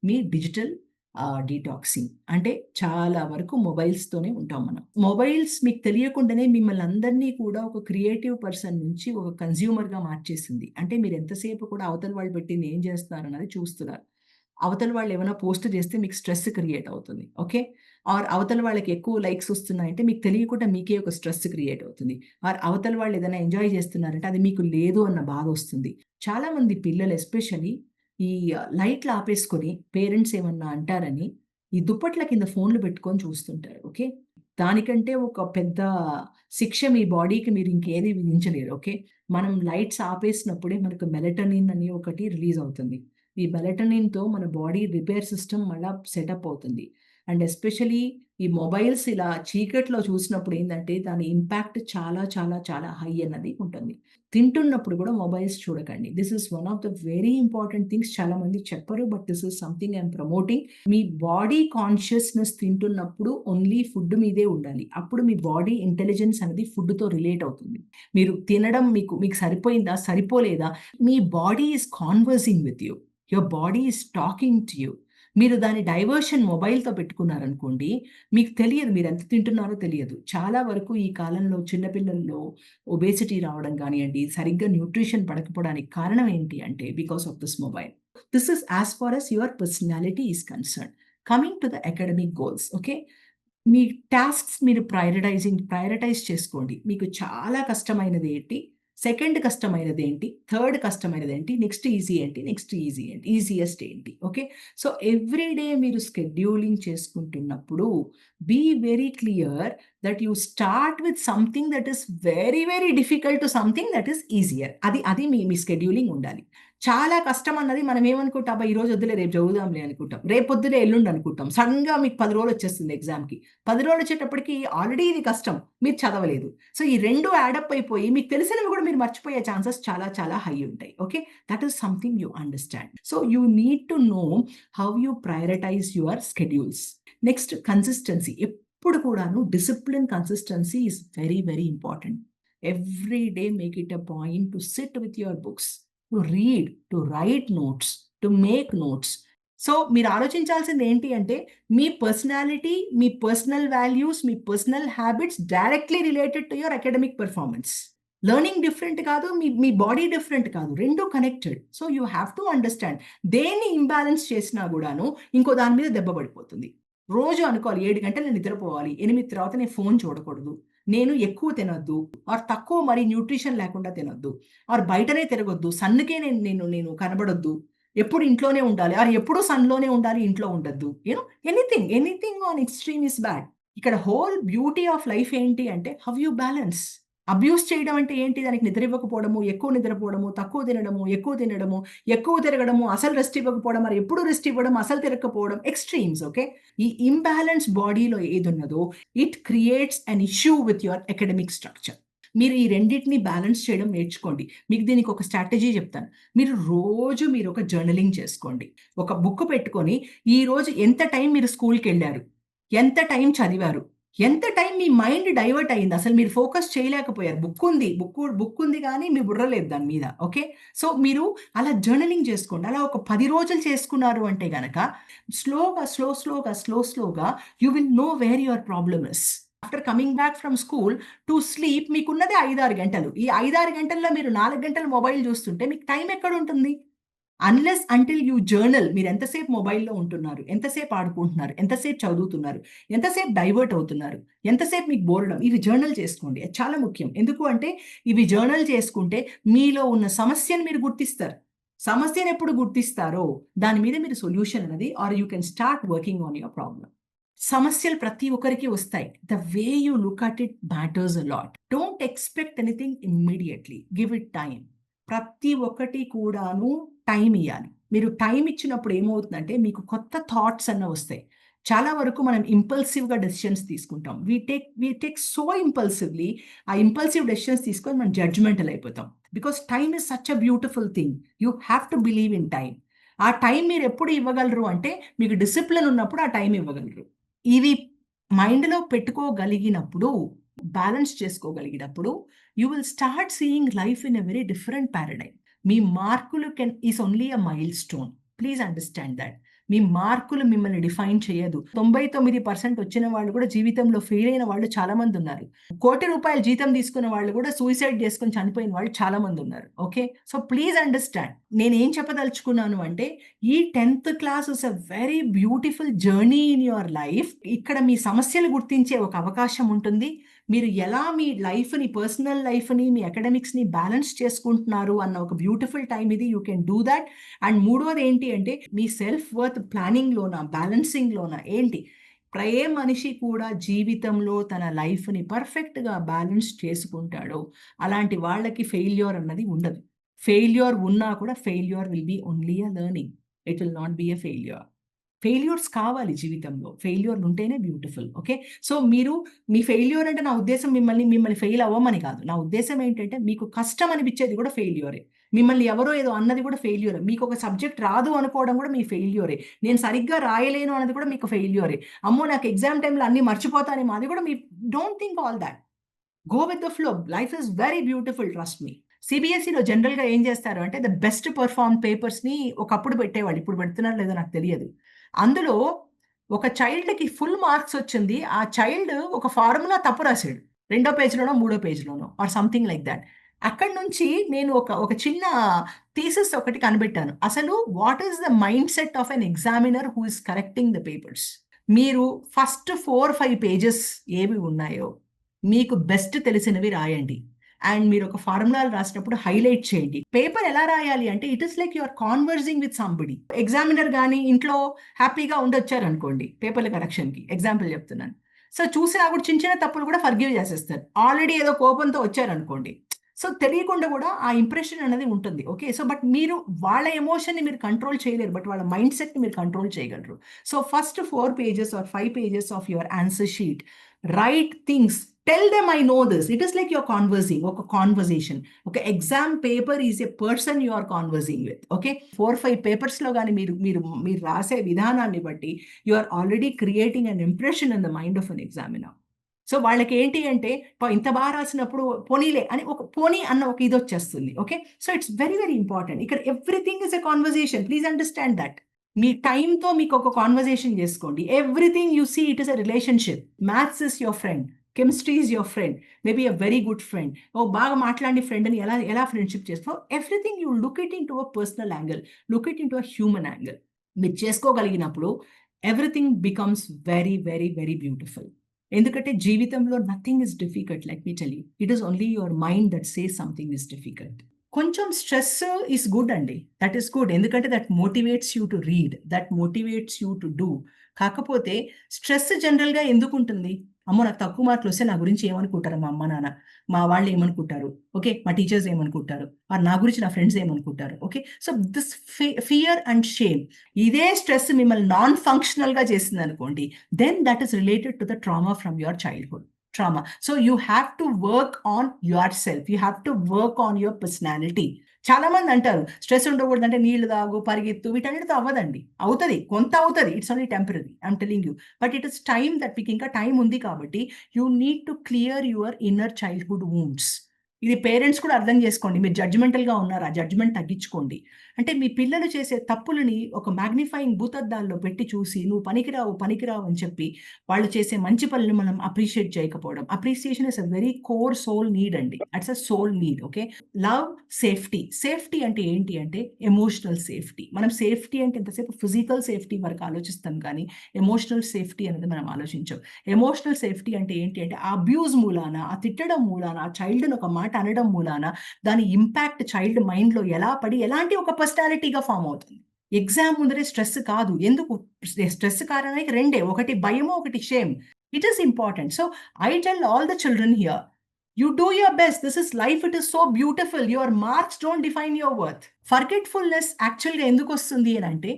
మీ డిజిటల్ డీటాక్సింగ్. అంటే చాలా వరకు మొబైల్స్‌తోనే ఉంటాం మనం. మొబైల్స్ మీకు తెలియకుండానే మిమ్మల్ని అందరినీ కూడా ఒక క్రియేటివ్ పర్సన్ నుంచి ఒక కన్స్యూమర్‌గా మార్చేసింది. అంటే మీరు ఎంతసేపు కూడా అవతల వాళ్ళు పెట్టింది ఏం చేస్తున్నారన్నది చూస్తున్నారు. అవతల వాళ్ళు ఏమైనా పోస్ట్ చేస్తే మీకు స్ట్రెస్ క్రియేట్ అవుతుంది. ఓకే. అవతల వాళ్ళకి ఎక్కువ లైక్స్ వస్తున్నాయంటే మీకు తెలియకుండా మీకే ఒక స్ట్రెస్ క్రియేట్ అవుతుంది. అవతల వాళ్ళు ఏదైనా ఎంజాయ్ చేస్తున్నారంటే అది మీకు లేదు అన్న బాధొస్తుంది. చాలామంది పిల్లలు ఎస్పెషల్లీ ఈ లైట్లు ఆపేసుకొని పేరెంట్స్ ఏమన్నా అంటారని, ఈ దుప్పట్ల కింద ఫోన్‌లు పెట్టుకొని చూస్తుంటారు. ఓకే. దానికంటే ఒక పెద్ద శిక్ష మీ బాడీకి మీరు ఇంకేది విధించలేరు. ఓకే. మనం లైట్స్ ఆపేసినప్పుడే మనకు మెలటోనిన్ అని ఒకటి రిలీజ్ అవుతుంది. ఈ మెలటోనిన్‌తో మన బాడీ రిపేర్ సిస్టమ్ మళ్ళా సెటప్ అవుతుంది. అండ్ ఎస్పెషల్లీ ఈ మొబైల్స్ ఇలా చీకట్లో చూసినప్పుడు ఏందంటే దాని ఇంపాక్ట్ చాలా చాలా చాలా హై అన్నది ఉంటుంది. తింటున్నప్పుడు కూడా మొబైల్స్ చూడకండి. This is one of the very important things చాలా మంది చెప్పరు. But this is something I'm promoting. Me body consciousness తింటున్నప్పుడు ఓన్లీ ఫుడ్ మీదే ఉండాలి. అప్పుడు మీ బాడీ ఇంటెలిజెన్స్ అనేది ఫుడ్‌తో రిలేట్ అవుతుంది. మీరు తినడం మీకు సరిపోయిందా? సరిపోలేదా? మీ body is conversing with you. Your body is talking to you. మీరు దాని డైవర్షన్ మొబైల్‌తో పెట్టుకున్నారనుకోండి, మీకు తెలియదు మీరెంత తింటున్నారో తెలియదు. చాలా వరకు ఈ కాలంలో చిన్న పిల్లల్లో ఒబేసిటీ రావడం గానియండి, సరిగ్గా న్యూట్రిషన్ పడకపోవడానికి కారణం ఏంటి అంటే because of this mobile. This is as far as your personality is concerned. Coming to the academic goals. Okay. మీ టాస్క్స్ మీరు ప్రయారిటైజ్ చేసుకోండి. మీకు చాలా కష్టమైనది ఏంటి? సెకండ్ కష్టమైనదేంటి? థర్డ్ కష్టమైనదేంటి? నెక్స్ట్ ఈజీ ఏంటి? నెక్స్ట్ ఈజీ ఏంటి? ఈజియెస్ట్ ఏంటి? ఓకే. సో, ఎవ్రీ డే మీరు షెడ్యూలింగ్ చేసుకుంటున్నప్పుడు be very clear that you start with something that is very, very difficult to something that is easier. అది మీ షెడ్యూలింగ్ ఉండాలి. చాలా కష్టం అన్నది మనం ఏమనుకుంటాం, అబ్బా! ఈరోజు వద్దులే రేపు చదువుదాంలే అనుకుంటాం. రేపొద్దులే ఎల్లుండి అనుకుంటాం. సడెన్‌గా మీకు 10 రోజులు వచ్చేస్తుంది ఎగ్జామ్‌కి. 10 రోజులు వచ్చేటప్పటికి ఆల్రెడీ ఇది కష్టం. మీరు చదవలేదు. సో, ఈ 2 యాడప్ అయిపోయి మీకు తెలిసినవి కూడా మీరు మర్చిపోయే ఛాన్సెస్ చాలా చాలా హై ఉంటాయి. Okay. That is something you understand. So, you need to know how you prioritise your schedules. Next consistency. ఎప్పుడు కూడాను discipline, consistency is very, very important. Every day make it a point to sit with your books. To read, to write notes, to make notes. So, మీరు ఆలోచించాల్సింది ఏంటి అంటే, మీ personality, మీ personal values, మీ personal habits directly related to your academic performance. Learning different కాదు. మీ body different కాదు. 2 connected. So, you have to understand. దేన్ని ఇంబాలెన్స్ చేసినా గూడాను ఇంకో దాని మీద దెబ్బ పడిపోతుంది. రోజు అనుకోవాలి 7 గంటలు నేను నిద్రపోవాలి. 8 తర్వాత నేను ఫోను చూడకూడదు. నేను ఎక్కువ తినొద్దు, ఆర్ తక్కువ మరి న్యూట్రిషన్ లేకుండా తినొద్దు, ఆర్ బయటనే తిరగొద్దు, సన్నుకే నేను నేను నేను కనబడొద్దు, ఎప్పుడు ఇంట్లోనే ఉండాలి, ఆర్ ఎప్పుడు సన్‌లోనే ఉండాలి, ఇంట్లో ఉండొద్దు. Anything on extreme is bad. ఇక్కడ హోల్ బ్యూటీ ఆఫ్ లైఫ్ ఏంటి అంటే హౌ యూ బ్యాలెన్స్. అబ్యూస్ చేయడం అంటే ఏంటి? దానికి నిద్ర ఇవ్వకపోవడము, ఎక్కువ నిద్రపోవడము, తక్కువ తినడము, ఎక్కువ తినడము, ఎక్కువ తిరగడము, అసలు రెస్ట్ ఇవ్వకపోవడం, మరి ఎప్పుడు రెస్ట్ ఇవ్వడం, అసలు తిరగకపోవడం, ఎక్స్‌ట్రీమ్స్. ఓకే. ఈ ఇంబాలన్స్ బాడీలో ఏదున్నదో it creates an issue with your academic structure. మీరు ఈ రెండిటిని బ్యాలెన్స్ చేయడం నేర్చుకోండి. మీకు దీనికి ఒక స్ట్రాటజీ చెప్తాను. మీరు ఒక జర్నలింగ్ చేసుకోండి. ఒక బుక్ పెట్టుకొని ఈరోజు ఎంత టైం మీరు స్కూల్‌కెళ్లారు? ఎంత టైం చదివారు? ఎంత టైం మీ మైండ్ డైవర్ట్ అయింది? అసలు మీరు ఫోకస్ చేయలేకపోయారు. బుక్ ఉంది గానీ మీ బుర్ర లేదు దాని మీద. ఓకే. సో, మీరు అలా జర్నలింగ్ చేసుకోండి. అలా ఒక 10 రోజులు చేసుకున్నారు అంటే గనక స్లోగా you will know where your problem is. After coming back from school to sleep మీకున్నదే 5, 6 గంటలు. ఈ 5, 6 గంటల్లో మీరు 4 గంటలు మొబైల్ చూస్తుంటే మీకు టైం ఎక్కడుంటుంది? అన్‌లెస్ అంటిల్ యూ జర్నల్ మీరు ఎంతసేపు మొబైల్‌లో ఉంటున్నారు? ఎంతసేపు ఆడుకుంటున్నారు? ఎంతసేపు చదువుతున్నారు? ఎంతసేపు డైవర్ట్ అవుతున్నారు? ఎంతసేపు మీకు బోరడం? ఇవి జర్నల్ చేసుకోండి. అది చాలా ముఖ్యం. ఎందుకు అంటే ఇవి జర్నల్ చేసుకుంటే మీలో ఉన్న సమస్యను మీరు గుర్తిస్తారు. సమస్యనెప్పుడు గుర్తిస్తారో దాని మీద మీరు సొల్యూషన్ అనేది or you can start working on your problem. సమస్యలు ప్రతి ఒక్కరికి వస్తాయి. The way you look at it matters a lot. Don't expect anything immediately. Give it time. ప్రతి ఒక్కటి కూడాను టైమ్ ఇయ్యాలి. మీరు టైమ్ ఇచ్చినప్పుడు ఏమవుతుందంటే మీకు కొత్త థాట్స్ వస్తాయి. చాలా వరకు మనం ఇంపల్సివ్‌గా డెసిషన్స్ తీసుకుంటాం. వి టేక్ సో ఇంపల్సివ్‌లీ ఆ ఇంపల్సివ్ డెసిషన్స్ తీసుకొని మనం జడ్జ్‌మెంటల్ అయిపోతాం. Because time is such a beautiful thing. You have to believe in time. ఆ టైమ్ మీరెప్పుడు ఇవ్వగలరు అంటే మీకు డిసిప్లిన్ ఉన్నప్పుడు ఆ టైమ్ ఇవ్వగలరు. ఇవి మైండ్‌లో పెట్టుకోగలిగినప్పుడు, బ్యాలెన్స్ చేసుకోగలిగినప్పుడు, you will start seeing life in a very different paradigm. మీ మార్కులు is only a milestone. Please understand that. మీ మార్కులు మిమ్మల్ని డిఫైన్ చేయదు. 99% వచ్చిన వాళ్ళు కూడా జీవితంలో ఫెయిల్ అయిన వాళ్ళు చాలా మందున్నారు. ₹1,00,00,000 జీతం తీసుకున్న వాళ్ళు కూడా సూసైడ్ చేసుకొని చనిపోయిన వాళ్ళు చాలా మందున్నారు. ఓకే. So, please understand. నేనేం చెప్పదలుచుకున్నాను అంటే ఈ 10థ్ class is a very beautiful journey in your life. ఇక్కడ మీ సమస్యలు గుర్తించే ఒక అవకాశం ఉంటుంది. మీరు ఎలా మీ లైఫ్‌ని, పర్సనల్ లైఫ్‌ని, మీ అకాడమిక్స్‌ని బ్యాలెన్స్ చేసుకుంటున్నారు అన్న ఒక బ్యూటిఫుల్ టైమ్ ఇది. You can do that. And మూడోది ఏంటి అంటే మీ సెల్ఫ్ వర్త్ ప్లానింగ్‌లోనా, బ్యాలెన్సింగ్‌లోనా ఏంటి? ఏ మనిషి కూడా జీవితంలో తన లైఫ్‌ని పర్ఫెక్ట్‌గా బ్యాలెన్స్ చేసుకుంటాడో అలాంటి వాళ్ళకి ఫెయిల్యూర్ అన్నది ఉండదు. ఫెయిల్యూర్ ఉన్నా కూడా failure will be only a learning. It will not be a failure. Failures కావాలి జీవితంలో. ఫెయిల్యూర్‌లు ఉంటేనే బ్యూటిఫుల్. ఓకే. సో, మీరు మీ ఫెయిల్యూర్ అంటే నా ఉద్దేశ్యం మిమ్మల్ని ఫెయిల్ అవ్వమని కాదు. నా ఉద్దేశ్యం ఏంటంటే మీకు కష్టం అనిపించేది కూడా ఫెయిల్యూరే. మిమ్మల్ని ఎవరో ఏదో అన్నది కూడా ఫెయిల్యూరే. మీకొక సబ్జెక్ట్ రాదు అనుకోవడం కూడా మీ ఫెయిల్యూరే. నేను సరిగ్గా రాయలేను అన్నది కూడా మీకు ఫెయిల్యూరే. అమ్మో! నాకు ఎగ్జామ్ టైమ్‌లో అన్నీ మర్చిపోతానేమో అది కూడా don't think all that. Go with the flow. Life is very beautiful trust me. సీబీఎస్ఈలో జనరల్‌గా ఏం చేస్తారు అంటే ద బెస్ట్ పెర్ఫార్మ్ పేపర్స్‌ని ఒకప్పుడు పెట్టేవాళ్ళు. ఇప్పుడు పెడుతున్నారో లేదో నాకు తెలియదు. అందులో ఒక చైల్డ్‌కి ఫుల్ మార్క్స్ వచ్చింది. ఆ చైల్డ్ ఒక ఫార్ములా తప్పు రాసాడు. రెండో పేజ్‌లోనో, మూడో పేజ్‌లోనో ఆర్ సంథింగ్ లైక్ థట్. అక్కడి నుంచి నేను ఒక చిన్న థీసిస్ ఒకటి కనిపెట్టాను. అసలు what is the mindset of an examiner who is correcting the papers. మీరు ఫస్ట్ 4, 5 పేజెస్ ఏవి ఉన్నాయో మీకు బెస్ట్ తెలిసినవి రాయండి. అండ్ మీరొక ఫార్ములాలు రాసినప్పుడు హైలైట్ చేయండి. పేపర్ ఎలా రాయాలి అంటే it is like you are conversing with somebody. Examiner గాని ఇంట్లో హ్యాపీగా ఉండొచ్చారనుకోండి పేపర్‌ల కరెక్షన్‌కి ఎగ్జాంపుల్ చెప్తున్నాను. సో, చూసినా కూడా చిన్న చిన్న తప్పులు కూడా ఫర్‌గివ్ చేసేస్తారు. ఆల్రెడీ ఏదో కోపంతో వచ్చారనుకోండి. సో, తెలియకుండా కూడా ఆ ఇంప్రెషన్ అనేది ఉంటుంది. ఓకే. సో, బట్ మీరు వాళ్ళ ఎమోషన్‌ని మీరు కంట్రోల్ చేయలేరు. బట్ వాళ్ళ మైండ్‌సెట్‌ని మీరు కంట్రోల్ చేయగలరు. So, first 4 pages or 5 pages of your answer sheet write things. Tell them I know this. It is like your conversing. ఒక కాన్వర్జేషన్. ఒక exam paper is a person you are conversing with. Okay. 4, 5 పేపర్స్‌లో గాని మీరు మీరు మీరు రాసే విధానాన్ని బట్టి you are already creating an impression in the mind of an examiner. So, వాళ్ళకేంటి అంటే ఇంత బా రాసినప్పుడు పోనీలే అని ఒక పోనీ అన్న ఒక ఇదొచ్చేస్తుంది. Okay. So, it's very very important. ఇక్కడ everything is a conversation. Please understand that. మీ టైమ్‌తో మీకొక కాన్వర్జేషన్ జేసుకోండి. Everything you see it is a relationship. Maths is your friend. Chemistry is your friend. Maybe a very good friend. బాగా మాట్లాడిన ఫ్రెండ్‌ని ఎలా ఎలా ఫ్రెండ్‌షిప్ చేస్తావు? Everything you look it into a personal angle. Look it into a human angle. మీరు చేసుకోగలిగినప్పుడు everything becomes very very very beautiful. ఎందుకంటే జీవితంలో nothing is difficult, like me tell you. It is only your mind that says something is difficult. కొంచెం stress is good అండి. That is good. ఎందుకంటే that motivates you to read, that motivates you to do. కాకపోతే stress జనరల్‌గా ఎందుకుంటుంది? అమ్మో! నాకు తక్కువ మార్కులు వస్తే నా గురించి ఏమనుకుంటారు మా అమ్మ, నాన్న? మా వాళ్ళు ఏమనుకుంటారు? ఓకే. మా టీచర్స్ ఏమనుకుంటారు? ఆర్ నా గురించి నా ఫ్రెండ్స్ ఏమనుకుంటారు? Okay. So this fear and shame, ఇదే స్ట్రెస్ మిమ్మల్ని non ఫంక్షనల్‌గా చేసిందనుకోండి, then that is related to the trauma from your childhood. Trauma. So you have to work on yourself. You have to work on your personality. చాలా మంది అంటారు stress ఉండకూడదంటే నీళ్లు తాగు, పరిగెత్తు, వీటన్నిటితో అవ్వదండి. అవుతది. కొంత అవుతది. It's only temporary. I'm telling you. But it is time that మీకు ఇంకా టైం ఉంది కాబట్టి you need to clear your inner childhood wounds. ఇది పేరెంట్స్ కూడా అర్థం చేసుకోండి. మీరు జడ్జ్‌మెంటల్‌గా ఉన్నారా? జడ్జ్‌మెంట్ తగ్గించుకోండి. అంటే మీ పిల్లలు చేసే తప్పులని ఒక మాగ్నిఫైయింగ్ భూతద్దాల్లో పెట్టి చూసి నువ్వు పనికిరావు, పనికిరావు అని చెప్పి వాళ్ళు చేసే మంచి పనులను మనం అప్రిషియేట్ చేయకపోవడం. Appreciation is a very core soul need అండి. It's a soul need. Okay. Love, safety. Safety అంటే ఏంటి అంటే ఎమోషనల్ సేఫ్టీ. మనం సేఫ్టీ అంటే ఎంతసేపు ఫిజికల్ సేఫ్టీ వరకు ఆలోచిస్తాం కానీ ఎమోషనల్ సేఫ్టీ అనేది మనం ఆలోచించం. ఎమోషనల్ సేఫ్టీ అంటే ఏంటి అంటే ఆ అబ్యూజ్ మూలాన, ఆ తిట్టడం మూలాన, ఆ చైల్డ్‌ని ఒక మాట అనడం మూలాన దాని ఇంపాక్ట్ చైల్డ్ మైండ్‌లో ఎలా పడి ఎలాంటి ఒక పర్సనాలిటీగా ఫార్మ్ అవుతుంది. ఎగ్జామ్ ముందరే స్ట్రెస్ కాదు. ఎందుకు? స్ట్రెస్ కారణానికి రెండే. ఒకటి భయము, ఒకటి shame. It is important. So I tell all the children here, you do your best. This is life. It is so beautiful. Your marks don't define your worth. Forgetfulness యాక్చువల్‌గా ఎందుకొస్తుంది అనంటే,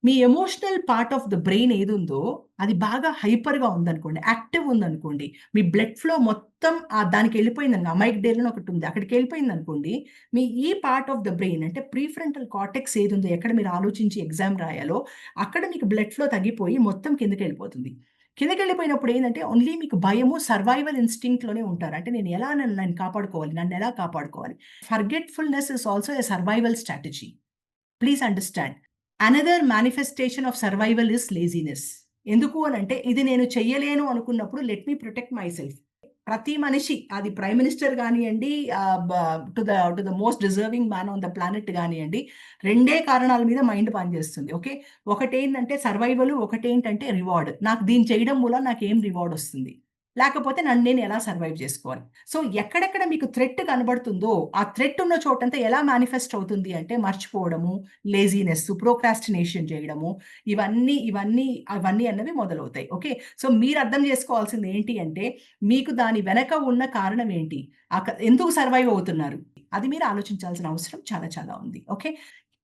మీ emotional part of the brain ఏదుందో అది బాగా హైపర్‌గా ఉందనుకోండి, active ఉందనుకోండి, మీ blood flow మొత్తం దానికెళ్ళిపోయిందనుకో, అమైగ్డేలా అని ఒకటుంది. అక్కడికెళ్ళిపోయిందనుకోండి, మీ ఈ పార్ట్ ఆఫ్ ద బ్రెయిన్ అంటే ప్రీఫ్రంటల్ కార్టెక్స్ ఏదుందో, ఎక్కడ మీరు ఆలోచించి ఎగ్జామ్ రాయాలో, అక్కడ మీకు బ్లడ్ ఫ్లో తగ్గిపోయి మొత్తం కిందకెళ్ళిపోతుంది. కిందకెళ్ళిపోయినప్పుడు ఏందంటే, ఓన్లీ మీకు భయము, సర్వైవల్ ఇన్‌స్టింక్ట్‌లోనే ఉంటారు. అంటే నేను ఎలా నన్ను కాపాడుకోవాలి? నన్నెలా కాపాడుకోవాలి? Forgetfulness is also a survival strategy. Please understand. Another manifestation of survival is laziness. ఎందుకు అనంటే, ఇది నేను చెయ్యలేను అనుకున్నప్పుడు let me protect my self. ప్రతి మనిషి, అది ప్రైమ్ మినిస్టర్ గానియండి, to the most deserving man on the planet గానియండి, రెండే కారణాల మీద మైండ్ పనిచేస్తుంది. ఓకే. ఒకటేంటంటే సర్వైవల్, ఒకటేంటంటే రివార్డ్. నాకు దీన్ని చేయడం మూలం నాకేం రివార్డ్ వస్తుంది? లేకపోతే నన్ను నేను ఎలా సర్వైవ్ చేసుకోవాలి? సో ఎక్కడెక్కడ మీకు థ్రెట్ కనబడుతుందో, ఆ థ్రెట్ ఉన్న చోటంతా ఎలా మేనిఫెస్ట్ అవుతుంది అంటే మర్చిపోవడము, లేజీనెస్, ప్రోక్రాస్టినేషన్ చేయడము, అవన్నీ అన్నవి మొదలవుతాయి. ఓకే. సో మీరు అర్థం చేసుకోవాల్సింది ఏంటి అంటే, మీకు దాని వెనక ఉన్న కారణం ఏంటి? ఎందుకు సర్వైవ్ అవుతున్నారు? అది మీరు ఆలోచించాల్సిన అవసరం చాలా చాలా ఉంది. ఓకే.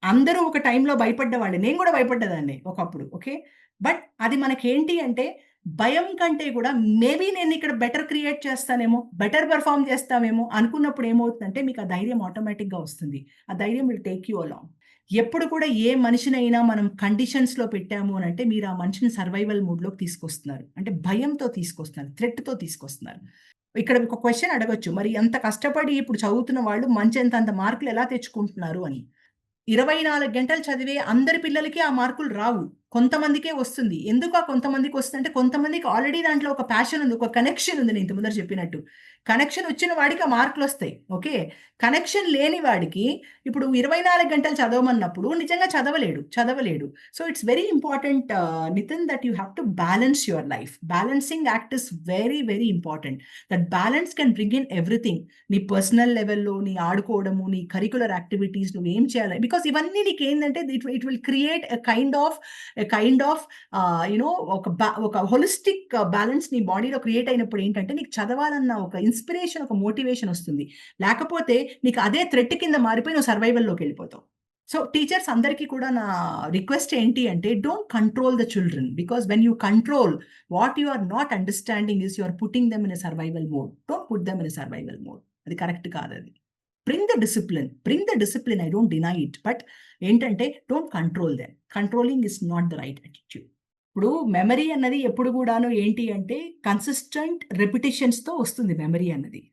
అందరూ ఒక టైంలో భయపడ్డవాళ్ళే. నేను గూడా భయపడ్డదాన్నే ఒకప్పుడు. ఓకే. బట్ అది మనకేంటి అంటే, భయం కంటే గూడా మేబీ నేనిక్కడ బెటర్ క్రియేట్ చేస్తానేమో, బెటర్ పెర్ఫార్మ్ చేస్తామేమో అనుకున్నప్పుడు ఏమవుతుందంటే, మీకు ఆ ధైర్యం ఆటోమేటిక్‌గా వస్తుంది. ఆ ధైర్యం విల్ టేక్ యూ అలాంగ్. ఎప్పుడు కూడా ఏ మనిషినైనా మనం కండిషన్స్‌లో పెట్టాము అనంటే, మీరు ఆ మనిషిని సర్వైవల్ మోడ్‌లోకి తీసుకొస్తున్నారు. అంటే భయంతో తీసుకొస్తున్నారు. థ్రెట్‌తో తీసుకొస్తున్నారు. ఇక్కడ ఒక క్వెషన్ అడగొచ్చు. మరి అంత కష్టపడి ఇప్పుడు చదువుతున్న వాళ్ళు అంత మార్కులు ఎలా తెచ్చుకుంటున్నారు అని. 24 గంటలు చదివే అందరి పిల్లలకి ఆ మార్కులు రావు. కొంతమందికే వస్తుంది. ఎందుకు ఆ కొంతమందికొస్తుందంటే, కొంతమందికి ఆల్రెడీ దాంట్లో ఒక ప్యాషన్ ఉంది. ఒక కనెక్షన్ ఉంది. నేను ఇంత ముందర చెప్పినట్టు. కనెక్షన్ వచ్చిన వాడికి ఆ మార్కులొస్తాయి. ఓకే. కనెక్షన్ లేని వాడికి ఇప్పుడు 24 గంటలు చదవమన్నప్పుడు నిజంగా చదవలేడు. So, it's very important Nitin, that you have to balance your life. Balancing act is very, very important. That balance can bring in everything. నీ పర్సనల్ లెవెల్‌లో నీ ఆడుకోవడము, నీ కరిక్యులర్ యాక్టివిటీస్ నువ్వేం చేయాలి? బికాస్ ఇవన్నీ నీకేందంటే it will create a kind of ఒక హోలిస్టిక్ బ్యాలన్స్ నీ బాడీలో క్రియేట్ అయినప్పుడు ఏంటంటే, నీకు చదవాలన్న ఒక ఇన్‌స్పిరేషన్, ఒక మోటివేషన్ వస్తుంది. లేకపోతే నీకు అదే థ్రెట్ కింద మారిపోయి నువ్వు సర్వైవల్‌లోకెళ్ళిపోతావు. సో, టీచర్స్ అందరికీ కూడా నా రిక్వెస్ట్ ఏంటి అంటే, don't control the children. Because when you control, what you are not understanding is you are putting them in a survival mode. Don't put them in a survival mode. అది correct కాదది. Bring the discipline. I don't deny it. But ఏంటంటే, don't control them. Controlling is not the right attitude. ఇప్పుడు memory అన్నది ఎప్పుడు గూడాను ఏంటి అంటే, consistent రిపిటిషన్స్‌తో వస్తుంది మెమరీ అన్నది.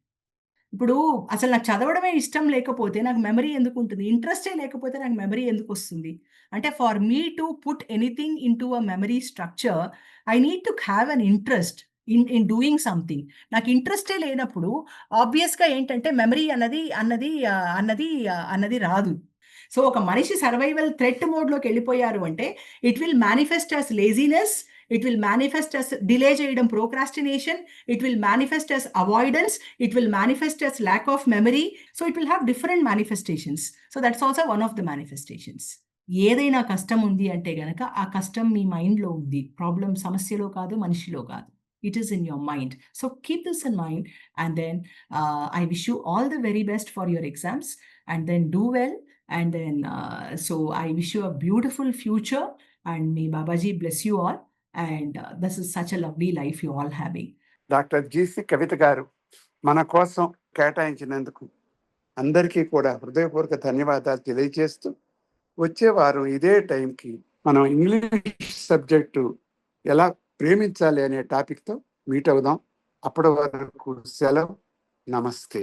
ఇప్పుడు అసలు నాకు చదవడమే ఇష్టం లేకపోతే నాకు మెమరీ ఎందుకుంటుంది? ఇంట్రెస్టే లేకపోతే నాకు మెమరీ ఎందుకొస్తుంది? అంటే for me to put anything into a memory structure, I need to have an interest in doing something. నాకు ఇంట్రెస్టే లేనప్పుడు ఆబ్వియస్‌గా ఏంటంటే మెమరీ అన్నది రాదు. సో, ఒక మనిషి సర్వైవల్ థ్రెట్ మోడ్‌లోకెళ్ళిపోయారు అంటే, it will manifest as laziness, It will manifest as delay చేయడం, procrastination. It will manifest as avoidance. It will manifest as lack of memory. So it will have different manifestations. So that's also one of the manifestations. ఏదైనా కష్టం ఉంది అంటే గనక ఆ కష్టం మీ మైండ్లో ఉంది. ప్రాబ్లం సమస్యలో కాదు, మనిషిలో కాదు. It is in your mind. So keep this in mind, and then I wish you all the very best for your exams, and then do well. And then so I wish you a beautiful future, and may Babaji bless you all. And this is such a lovely life you all having. Doctor G C Kavitha garu మన కోసం కేటాయించినందుకు అందరికీ కూడా హృదయపూర్వక ధన్యవాదాలు తెలియజేస్తూ, వచ్చే వారం ఇదే టైంకి మనం ఇంగ్లీష్ సబ్జెక్టు ఎలా ప్రేమించాలి అనే టాపిక్తో మీట్ అవుదాం. అప్పటి వరకు సెలవు. నమస్తే.